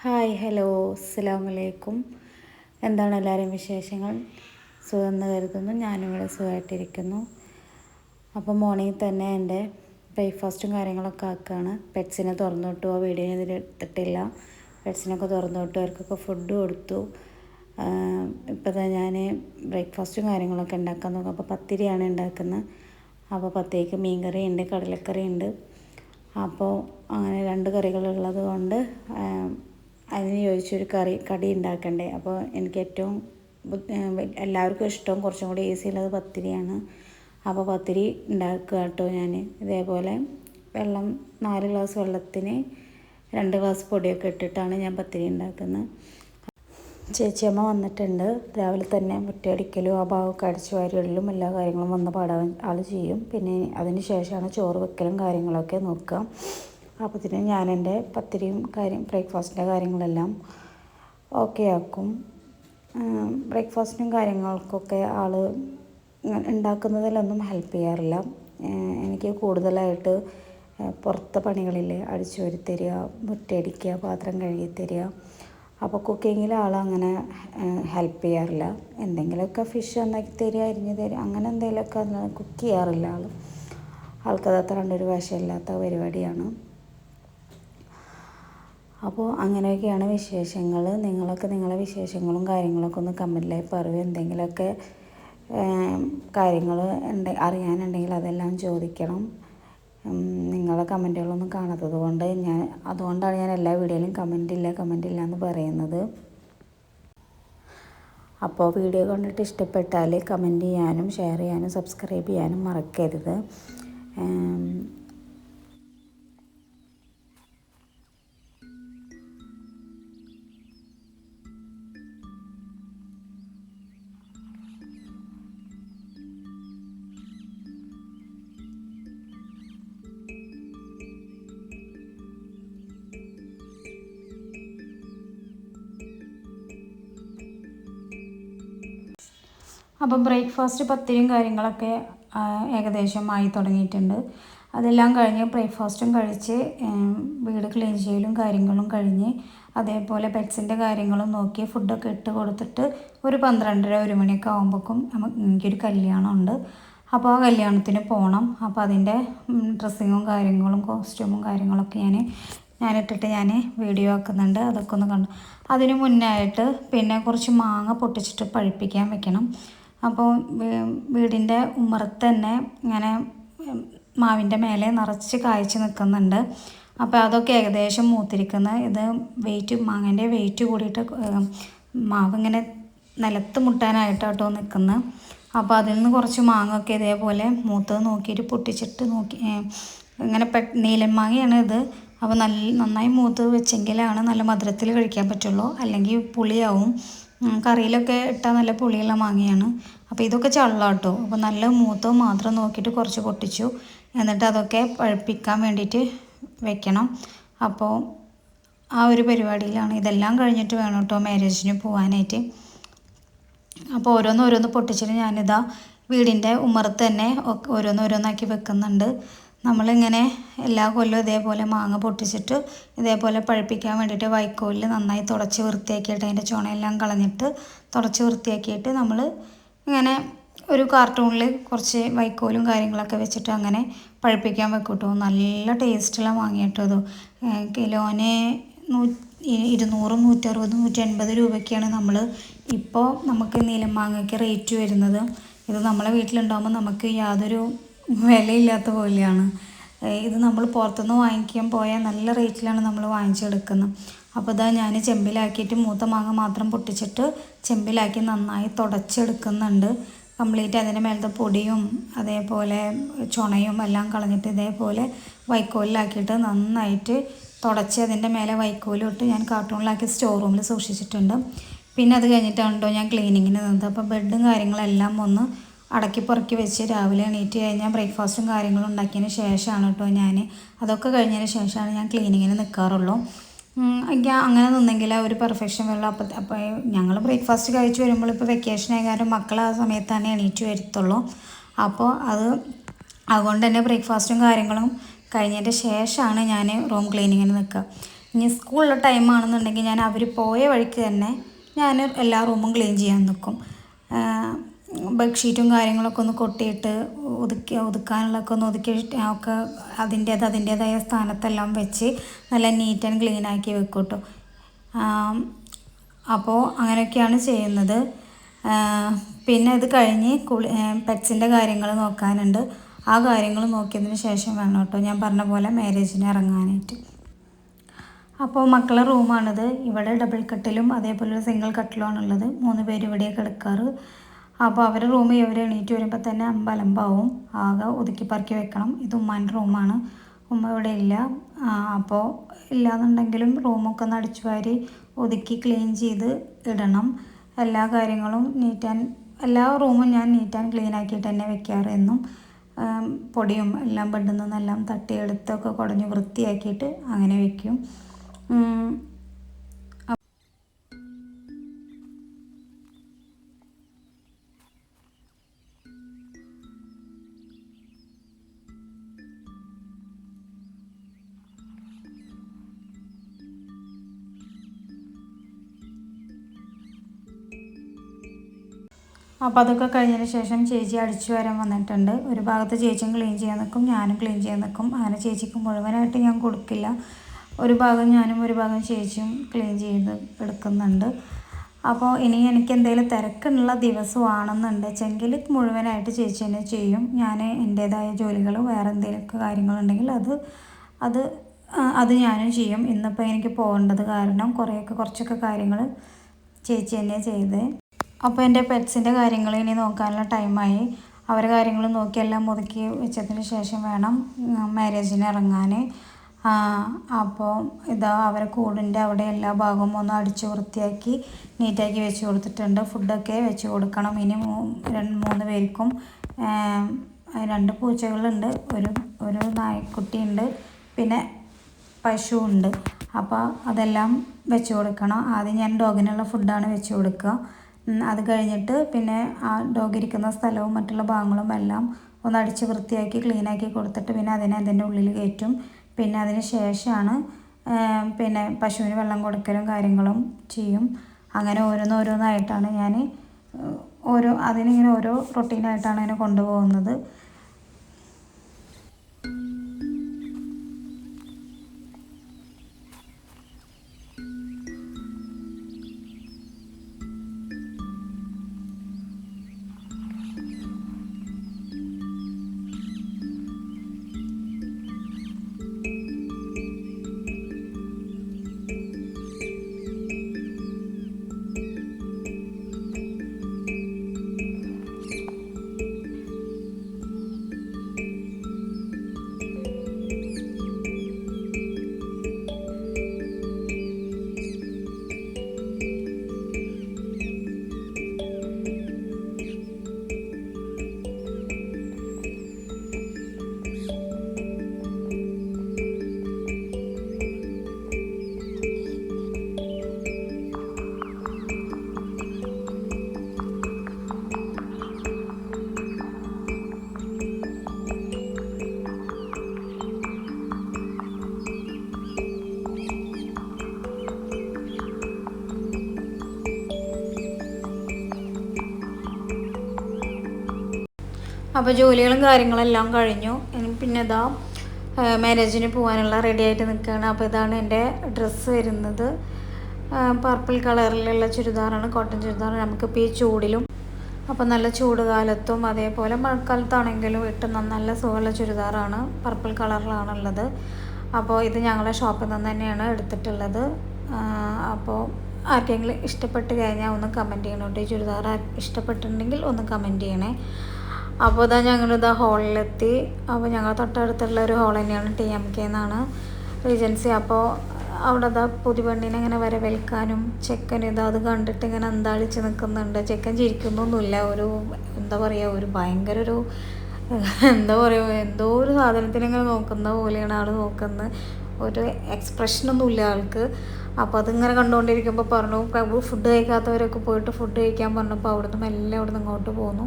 Hi hello അസ്സലാമലൈക്കും. എന്താണ് എല്ലാവരും വിശേഷങ്ങൾ? സുഖമെന്ന് കരുതുന്നു. ഞാനിവിടെ സുഖമായിട്ടിരിക്കുന്നു. അപ്പോൾ മോർണിംഗ് തന്നെ എൻ്റെ ബ്രേക്ക്ഫാസ്റ്റും കാര്യങ്ങളൊക്കെ ആക്കുകയാണ്. പെറ്റ്സിനെ തുറന്നു വിട്ടു. ആ വീഡിയോ ഇതിൽ എടുത്തിട്ടില്ല. പെറ്റ്സിനൊക്കെ തുറന്നു വിട്ടു, അവർക്കൊക്കെ ഫുഡ് കൊടുത്തു. ഇപ്പോൾ തന്നെ ഞാൻ ബ്രേക്ക്ഫാസ്റ്റും കാര്യങ്ങളൊക്കെ ഉണ്ടാക്കാൻ നോക്കും. അപ്പോൾ പത്തിരിയാണ് ഉണ്ടാക്കുന്നത്. അപ്പോൾ പത്തിരിക്ക് മീൻകറി ഉണ്ട്, കടലക്കറി ഉണ്ട്. അപ്പോൾ അങ്ങനെ 2 കറികളുള്ളത് കൊണ്ട് അതിന് ചോദിച്ചൊരു കടി ഉണ്ടാക്കണ്ടേ. അപ്പോൾ എനിക്ക് ഏറ്റവും എല്ലാവർക്കും ഇഷ്ടവും കുറച്ചും കൂടി ഈസി ഉള്ളത് പത്തിരിയാണ്. അപ്പോൾ പത്തിരി ഉണ്ടാക്കുക കേട്ടോ. ഞാൻ ഇതേപോലെ 4 ഗ്ലാസ് വെള്ളത്തിന് 2 ഗ്ലാസ് പൊടിയൊക്കെ ഇട്ടിട്ടാണ് ഞാൻ പത്തിരി ഉണ്ടാക്കുന്നത്. ചേച്ചിയമ്മ വന്നിട്ടുണ്ട്. രാവിലെ തന്നെ മുറ്റടിക്കലും ആ ഭാഗമൊക്കെ അടിച്ചു വാരിയിടലും എല്ലാ കാര്യങ്ങളും വന്ന് പാടാൻ ആൾ ചെയ്യും. പിന്നെ അതിന് ശേഷമാണ് ചോറ് വെക്കലും കാര്യങ്ങളൊക്കെ നോക്കുക. അപ്പോഴത്തേന് ഞാൻ എൻ്റെ പത്തിരിയും ബ്രേക്ക്ഫാസ്റ്റിൻ്റെ കാര്യങ്ങളെല്ലാം ഓക്കെ ആക്കും. ബ്രേക്ക്ഫാസ്റ്റിനും കാര്യങ്ങൾക്കൊക്കെ ആൾ ഉണ്ടാക്കുന്നതിലൊന്നും ഹെൽപ്പ് ചെയ്യാറില്ല. എനിക്ക് കൂടുതലായിട്ട് പുറത്തെ പണികളില്ലേ, അടിച്ചു വാരി തരിക, മുറ്റടിക്കുക, പാത്രം കഴുകി തരിക. അപ്പോൾ കുക്കിങ്ങിൽ ആളങ്ങനെ ഹെൽപ്പ് ചെയ്യാറില്ല. എന്തെങ്കിലുമൊക്കെ ഫിഷ് ഉണ്ടാക്കി തരിക, അരിഞ്ഞ് തരിക, അങ്ങനെ എന്തെങ്കിലുമൊക്കെ കുക്ക് ചെയ്യാറില്ല ആൾക്കത് അത്ര കണ്ടൊരു വശമില്ലാത്ത പരിപാടിയാണ്. അപ്പോൾ അങ്ങനെയൊക്കെയാണ് വിശേഷങ്ങൾ. നിങ്ങളൊക്കെ നിങ്ങളെ വിശേഷങ്ങളും കാര്യങ്ങളൊക്കെ ഒന്ന് കമൻറ്റിലായി പറയുക. എന്തെങ്കിലുമൊക്കെ കാര്യങ്ങൾ അറിയാനുണ്ടെങ്കിൽ അതെല്ലാം ചോദിക്കണം. നിങ്ങളെ കമൻറ്റുകളൊന്നും കാണാത്തത് കൊണ്ട് അതുകൊണ്ടാണ് ഞാൻ എല്ലാ വീഡിയോയിലും കമൻറ്റ് ഇല്ല എന്ന് പറയുന്നത്. അപ്പോൾ വീഡിയോ കണ്ടിട്ട് ഇഷ്ടപ്പെട്ടാൽ കമൻറ്റ് ചെയ്യാനും ഷെയർ ചെയ്യാനും സബ്സ്ക്രൈബ് ചെയ്യാനും മറക്കരുത്. അപ്പോൾ ബ്രേക്ക്ഫാസ്റ്റ് പത്തിരിയും കാര്യങ്ങളൊക്കെ ഏകദേശം ആയി തുടങ്ങിയിട്ടുണ്ട്. അതെല്ലാം കഴിഞ്ഞ് ബ്രേക്ക്ഫാസ്റ്റും കഴിച്ച് വീട് ക്ലീൻ ചെയ്യലും കാര്യങ്ങളും കഴിഞ്ഞ് അതേപോലെ പെറ്റ്സിൻ്റെ കാര്യങ്ങളും നോക്കി ഫുഡൊക്കെ ഇട്ട് കൊടുത്തിട്ട് ഒരു 12:30-1 മണിയൊക്കെ ആകുമ്പോഴേക്കും എനിക്കൊരു കല്യാണമുണ്ട്. അപ്പോൾ ആ കല്യാണത്തിന് പോകണം. അപ്പോൾ അതിൻ്റെ ഡ്രസ്സിങ്ങും കാര്യങ്ങളും കോസ്റ്റ്യൂമും കാര്യങ്ങളൊക്കെ ഞാനിട്ടിട്ട് വീഡിയോ ആക്കുന്നുണ്ട്. അതൊക്കെ ഒന്ന് കണ്ടു. അതിന് മുന്നായിട്ട് പിന്നെ കുറച്ച് മാങ്ങ പൊട്ടിച്ചിട്ട് പഴുപ്പിക്കാൻ വെക്കണം. അപ്പോൾ വീടിൻ്റെ ഉമ്മറത്ത് തന്നെ ഇങ്ങനെ മാവിൻ്റെ മേലെ നിറച്ച് കായ്ച്ച് നിൽക്കുന്നുണ്ട്. അപ്പോൾ അതൊക്കെ ഏകദേശം മൂത്തിരിക്കുന്നത്. ഇത് മാങ്ങേൻ്റെ വെയിറ്റ് കൂടിയിട്ട് മാവ് ഇങ്ങനെ നിലത്ത് മുട്ടാനായിട്ടാട്ടോ നിൽക്കുന്നത്. അപ്പോൾ അതിൽ നിന്ന് കുറച്ച് മാങ്ങയൊക്കെ ഇതേപോലെ മൂത്തത് നോക്കിയിട്ട് പൊട്ടിച്ചിട്ട് ഇങ്ങനെ നീലൻ മാങ്ങയാണ് ഇത്. അപ്പോൾ നന്നായി മൂത്ത് വെച്ചെങ്കിലാണ് നല്ല മധുരത്തിൽ കഴിക്കാൻ പറ്റുള്ളൂ, അല്ലെങ്കിൽ പുളിയാവും. കറിയിലൊക്കെ ഇട്ടാൽ നല്ല പുളിയുള്ള മാങ്ങയാണ്. അപ്പോൾ ഇതൊക്കെ ചള്ളാട്ടോ. അപ്പോൾ നല്ല മൂത്തത് മാത്രം നോക്കിയിട്ട് കുറച്ച് പൊട്ടിച്ചു. എന്നിട്ട് അതൊക്കെ പഴുപ്പിക്കാൻ വേണ്ടിയിട്ട് വെക്കണം. അപ്പോൾ ആ ഒരു പരിപാടിയിലാണ്. ഇതെല്ലാം കഴിഞ്ഞിട്ട് വേണം കേട്ടോ മാരേജിന് പോകാനായിട്ട്. അപ്പോൾ ഓരോന്ന് പൊട്ടിച്ചിട്ട് ഞാനിതാ വീടിൻ്റെ ഉമ്മറത്ത് തന്നെ ഓരോന്നാക്കി വെക്കുന്നുണ്ട്. നമ്മളിങ്ങനെ എല്ലാ കൊല്ലവും ഇതേപോലെ മാങ്ങ പൊട്ടിച്ചിട്ട് ഇതേപോലെ പഴുപ്പിക്കാൻ വേണ്ടിയിട്ട് വൈക്കോലിൽ നന്നായി തുടച്ച് വൃത്തിയാക്കിയിട്ട് അതിൻ്റെ ചുണയെല്ലാം കളഞ്ഞിട്ട് തുടച്ച് വൃത്തിയാക്കിയിട്ട് നമ്മൾ ഇങ്ങനെ ഒരു കാർട്ടൂണിൽ കുറച്ച് വൈക്കോലും കാര്യങ്ങളൊക്കെ വെച്ചിട്ട് അങ്ങനെ പഴുപ്പിക്കാൻ വെക്കും കേട്ടോ. നല്ല ടേസ്റ്റുള്ള മാങ്ങ കേട്ടോ ഇത്. കിലോന് 200, 160, 180 രൂപയ്ക്കാണ് ഇപ്പോൾ നമുക്ക് നീലം മാങ്ങയ്ക്ക് റേറ്റ് വരുന്നത്. ഇത് നമ്മളെ വീട്ടിലുണ്ടാകുമ്പോൾ നമുക്ക് യാതൊരു വിലയില്ലാത്ത പോലെയാണ്. ഇത് നമ്മൾ പുറത്തുനിന്ന് വാങ്ങിക്കാൻ പോയാൽ നല്ല റേറ്റിലാണ് നമ്മൾ വാങ്ങിച്ചെടുക്കുന്നത്. അപ്പോൾ ഇതാ ഞാൻ ചെമ്പിലാക്കിയിട്ട് മൂത്ത മാങ്ങ മാത്രം പൊട്ടിച്ചിട്ട് ചെമ്പിലാക്കി നന്നായി തുടച്ചെടുക്കുന്നുണ്ട്. കംപ്ലീറ്റ് അതിൻ്റെ മേലത്തെ പൊടിയും അതേപോലെ ചുണയും എല്ലാം കളഞ്ഞിട്ട് ഇതേപോലെ വൈക്കോലിലാക്കിയിട്ട് നന്നായിട്ട് തുടച്ച് അതിൻ്റെ മേലെ വൈക്കോലും ഇട്ട് ഞാൻ കാർട്ടൂണിലാക്കി സ്റ്റോർ റൂമിൽ സൂക്ഷിച്ചിട്ടുണ്ട്. പിന്നെ അത് കഴിഞ്ഞിട്ടാണ് ഞാൻ ക്ലീനിങ്ങിന് നിന്നത്. അപ്പോൾ ബെഡും കാര്യങ്ങളെല്ലാം ഒന്ന് അടക്കി പുറക്കി വെച്ച് രാവിലെ എണീറ്റ് കഴിഞ്ഞാൽ ബ്രേക്ക്ഫാസ്റ്റും കാര്യങ്ങളും ഉണ്ടാക്കിയതിന് ശേഷമാണ് കേട്ടോ അതൊക്കെ കഴിഞ്ഞതിന് ശേഷമാണ് ഞാൻ ക്ലീനിങ്ങിന് നിൽക്കാറുള്ളൂ. എനിക്ക് അങ്ങനെ നിന്നെങ്കിൽ ഒരു പെർഫെക്ഷൻ വരുള്ളൂ. അപ്പോൾ ഞങ്ങൾ ബ്രേക്ക്ഫാസ്റ്റ് കഴിച്ച് വരുമ്പോൾ ഇപ്പോൾ വെക്കേഷൻ ആയ കാരണം മക്കൾ ആ സമയത്താണ് എണീറ്റ് വരത്തുള്ളൂ. അപ്പോൾ അതുകൊണ്ട് തന്നെ ബ്രേക്ക്ഫാസ്റ്റും കാര്യങ്ങളും കഴിഞ്ഞതിൻ്റെ ശേഷമാണ് ഞാൻ റൂം ക്ലീനിങ്ങിന് നിൽക്കുക. ഇനി സ്കൂളിലെ ടൈമാണെന്നുണ്ടെങ്കിൽ ഞാൻ അവർ പോയ വഴിക്ക് തന്നെ ഞാൻ എല്ലാ റൂമും ക്ലീൻ ചെയ്യാൻ നിൽക്കും. ബെഡ്ഷീറ്റും കാര്യങ്ങളൊക്കെ ഒന്ന് കൊട്ടിയിട്ട് ഒതുക്കാനുള്ളതൊക്കെ ഒന്ന് ഒതുക്കി ഒക്കെ അതിൻ്റേതായ സ്ഥാനത്തെല്ലാം വെച്ച് നല്ല നീറ്റ് ആൻഡ് ക്ലീൻ ആക്കി വെക്കും കേട്ടോ. അപ്പോൾ അങ്ങനെയൊക്കെയാണ് ചെയ്യുന്നത്. പിന്നെ ഇത് കഴിഞ്ഞ് പെറ്റ്സിൻ്റെ കാര്യങ്ങൾ നോക്കാനുണ്ട്. ആ കാര്യങ്ങൾ നോക്കിയതിന് ശേഷം വേണം കേട്ടോ ഞാൻ പറഞ്ഞ പോലെ മാരേജിന് ഇറങ്ങാനായിട്ട്. അപ്പോൾ മക്കളുടെ റൂമാണിത്. ഇവിടെ ഡബിൾ കട്ടിലും അതേപോലെ ഒരു സിംഗിൾ കട്ടിലുമാണുള്ളത്. 3 പേര് ഇവിടെയാണ് കിടക്കാറ്. അപ്പോൾ അവരുടെ റൂമിൽ ഇവർ എണീറ്റ് വരുമ്പോൾ തന്നെ അമ്പലമ്പാവും. ആകെ ഒതുക്കി പറക്കി വെക്കണം. ഇത് ഉമ്മാൻ്റെ റൂമാണ്. ഉമ്മ ഇവിടെ ഇല്ല. അപ്പോൾ ഇല്ലയെന്നുണ്ടെങ്കിലും റൂമൊക്കെ ഒന്ന് അടിച്ചു വാരി ഒതുക്കി ക്ലീൻ ചെയ്ത് ഇടണം. എല്ലാ കാര്യങ്ങളും എല്ലാ റൂമും ഞാൻ നീറ്റ് ആൻഡ് ക്ലീൻ ആക്കിയിട്ട് തന്നെ വെക്കാറ് എന്നും. പൊടിയും എല്ലാം ബെഡിൽ നിന്നെല്ലാം തട്ടിയെടുത്തൊക്കെ കുടഞ്ഞ് വൃത്തിയാക്കിയിട്ട് അങ്ങനെ വെക്കും. അപ്പോൾ അതൊക്കെ കഴിഞ്ഞതിന് ശേഷം ചേച്ചി അടിച്ചു വരാൻ വന്നിട്ടുണ്ട്. ഒരു ഭാഗത്ത് ചേച്ചിയും ക്ലീൻ ചെയ്യാൻ നിൽക്കും, ഞാനും ക്ലീൻ ചെയ്യാൻ നിൽക്കും. അങ്ങനെ ചേച്ചിക്ക് മുഴുവനായിട്ട് ഞാൻ കൊടുക്കില്ല. ഒരു ഭാഗം ഞാനും ഒരു ഭാഗം ചേച്ചിയും ക്ലീൻ ചെയ്ത് എടുക്കുന്നുണ്ട്. അപ്പോൾ ഇനി എനിക്ക് എന്തെങ്കിലും തിരക്കുള്ള ദിവസമാണെന്നുണ്ട് വെച്ചെങ്കിൽ മുഴുവനായിട്ട് ചേച്ചി തന്നെ ചെയ്യും. ഞാൻ എൻ്റേതായ ജോലികൾ വേറെ എന്തെങ്കിലുമൊക്കെ കാര്യങ്ങളുണ്ടെങ്കിൽ അത് ഞാനും ചെയ്യും. ഇന്നിപ്പോൾ എനിക്ക് പോകേണ്ടത് കാരണം കുറച്ചൊക്കെ കാര്യങ്ങൾ ചേച്ചി തന്നെ ചെയ്തേ. അപ്പോൾ എൻ്റെ പെറ്റ്സിൻ്റെ കാര്യങ്ങൾ ഇനി നോക്കാനുള്ള ടൈമായി. അവരെ കാര്യങ്ങൾ നോക്കി എല്ലാം ഒതുക്കി വെച്ചതിന് ശേഷം വേണം മാരേജിന് ഇറങ്ങാൻ. അപ്പോൾ അവരെ കൂടിൻ്റെ അവിടെ എല്ലാ ഭാഗവും ഒന്ന് അടിച്ച് വൃത്തിയാക്കി നീറ്റാക്കി വെച്ച് കൊടുത്തിട്ടുണ്ട്. ഫുഡൊക്കെ വെച്ച് കൊടുക്കണം. ഇനി 3 പേർക്കും 2 പൂച്ചകളുണ്ട്, ഒരു നായ്ക്കുട്ടിയുണ്ട്, പിന്നെ പശുവുണ്ട്. അപ്പോൾ അതെല്ലാം വെച്ച് കൊടുക്കണം. ആദ്യം ഞാൻ ഡോഗിനുള്ള ഫുഡാണ് വെച്ച് കൊടുക്കുക. അത് കഴിഞ്ഞിട്ട് പിന്നെ ആ ഡോഗ് ഇരിക്കുന്ന സ്ഥലവും മറ്റുള്ള ഭാഗങ്ങളും എല്ലാം ഒന്ന് അടിച്ച് വൃത്തിയാക്കി ക്ലീനാക്കി കൊടുത്തിട്ട് പിന്നെ അതിൻ്റെ ഉള്ളിൽ കയറ്റും. പിന്നെ അതിന് ശേഷമാണ് പിന്നെ പശുവിന് വെള്ളം കൊടുക്കലും കാര്യങ്ങളും ചെയ്യും. അങ്ങനെ ഓരോന്നായിട്ടാണ് ഞാൻ അതിനിങ്ങനെ ഓരോ റൊട്ടീനായിട്ടാണ് അതിനെ കൊണ്ടുപോകുന്നത്. അപ്പോൾ ജോലികളും കാര്യങ്ങളെല്ലാം കഴിഞ്ഞു. പിന്നെ മാരേജിന് പോകാനുള്ള റെഡി ആയിട്ട് നിൽക്കുകയാണ്. അപ്പോൾ ഇതാണ് എൻ്റെ ഡ്രസ്സ് വരുന്നത്. പർപ്പിൾ കളറിലുള്ള ചുരിദാറാണ്, കോട്ടൺ ചുരിദാർ. നമുക്കിപ്പോൾ ഈ ചൂടിലും അപ്പോൾ നല്ല ചൂട് കാലത്തും അതേപോലെ മഴക്കാലത്താണെങ്കിലും നല്ല സുഖമുള്ള ചുരിദാറാണ്. പർപ്പിൾ കളറിലാണുള്ളത്. അപ്പോൾ ഇത് ഞങ്ങളുടെ ഷോപ്പിൽ നിന്ന് തന്നെയാണ് എടുത്തിട്ടുള്ളത്. അപ്പോൾ ആർക്കെങ്കിലും ഇഷ്ടപ്പെട്ട് കഴിഞ്ഞാൽ ഒന്ന് കമൻറ്റ് ചെയ്യണം കേട്ടോ. ഈ ചുരിദാർ ഇഷ്ടപ്പെട്ടിട്ടുണ്ടെങ്കിൽ ഒന്ന് കമൻറ്റ് ചെയ്യണേ. അപ്പോൾ ഞങ്ങളിതാ ഹോളിലെത്തി. അപ്പോൾ ഞങ്ങൾ തൊട്ടടുത്തുള്ള ഒരു ഹോൾ തന്നെയാണ്, TMK എന്നാണ് റീജൻസി. അപ്പോൾ അവിടെ പുതുപെണ്ണിനെ ഇങ്ങനെ വരവേൽക്കാനും ചെക്കൻ അത് കണ്ടിട്ട് ഇങ്ങനെ അന്താളിച്ച് നിൽക്കുന്നുണ്ട്. ചെക്കൻ ചിരിക്കുന്നൊന്നുമില്ല. ഒരു ഭയങ്കര എന്തോ ഒരു സാധനത്തിനിങ്ങനെ നോക്കുന്ന പോലെയാണ് ആൾ നോക്കുന്നത്. ഒരു എക്സ്പ്രഷനൊന്നുമില്ല ആൾക്ക്. അപ്പോൾ അതിങ്ങനെ കണ്ടുകൊണ്ടിരിക്കുമ്പോൾ പറഞ്ഞു ഫുഡ് കഴിക്കാത്തവരൊക്കെ പോയിട്ട് ഫുഡ് കഴിക്കാൻ പറഞ്ഞപ്പോൾ അവിടുന്ന് മെല്ലെ അവിടുന്ന് ഇങ്ങോട്ട് പോന്നു.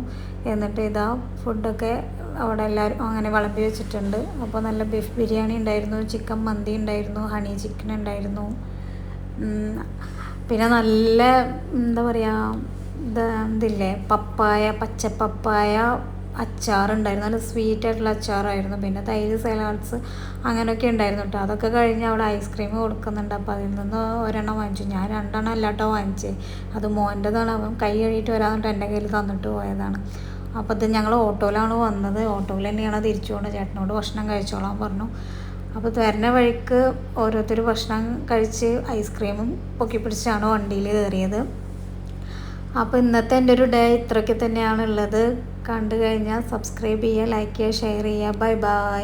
എന്നിട്ട് ഇതാ ഫുഡൊക്കെ അവിടെ എല്ലാവരും അങ്ങനെ വിളമ്പി വെച്ചിട്ടുണ്ട്. അപ്പോൾ നല്ല ബീഫ് ബിരിയാണി ഉണ്ടായിരുന്നു, ചിക്കൻ മന്തി ഉണ്ടായിരുന്നു, ഹണി ചിക്കൻ ഉണ്ടായിരുന്നു, പിന്നെ നല്ല എന്താ പറയുക ഇതില്ലേ പപ്പായ, പച്ച പപ്പായ അച്ചാറുണ്ടായിരുന്നു. നല്ല സ്വീറ്റ് ആയിട്ടുള്ള അച്ചാറായിരുന്നു. പിന്നെ തൈര്, സലാഡ്സ് അങ്ങനെയൊക്കെ ഉണ്ടായിരുന്നു കേട്ടോ. അതൊക്കെ കഴിഞ്ഞ് അവിടെ ഐസ്ക്രീം കൊടുക്കുന്നുണ്ട്. അപ്പോൾ അതിൽ നിന്ന് ഒരെണ്ണം വാങ്ങിച്ചു. ഞാൻ 2 അല്ലാട്ടോ വാങ്ങിച്ചത്. അത് മോൻ്റെതാണ്. അവൻ കൈ കഴുകിയിട്ട് വരാമെന്നിട്ട് എൻ്റെ കയ്യിൽ തന്നിട്ട് പോയതാണ്. അപ്പോൾ ഇത് ഞങ്ങൾ ഓട്ടോയിലാണ് വന്നത്. ഓട്ടോയിൽ തന്നെയാണ് തിരിച്ചു പോകുന്നത്. ചേട്ടനോട് ഭക്ഷണം കഴിച്ചോളാൻ പറഞ്ഞു. അപ്പോൾ വരുന്ന വഴിക്ക് ഓരോരുത്തർ ഭക്ഷണം കഴിച്ച് ഐസ്ക്രീമും പൊക്കി പിടിച്ചാണ് വണ്ടിയിൽ കയറിയത്. അപ്പോൾ ഇന്നത്തെ എൻ്റെ ഒരു ഡേ ഇത്രയ്ക്ക് തന്നെയാണുള്ളത്. കണ്ടു കഴിഞ്ഞാൽ സബ്സ്ക്രൈബ് ചെയ്യുക, ലൈക്ക് ചെയ്യുക, ഷെയർ ചെയ്യുക. Bye bye.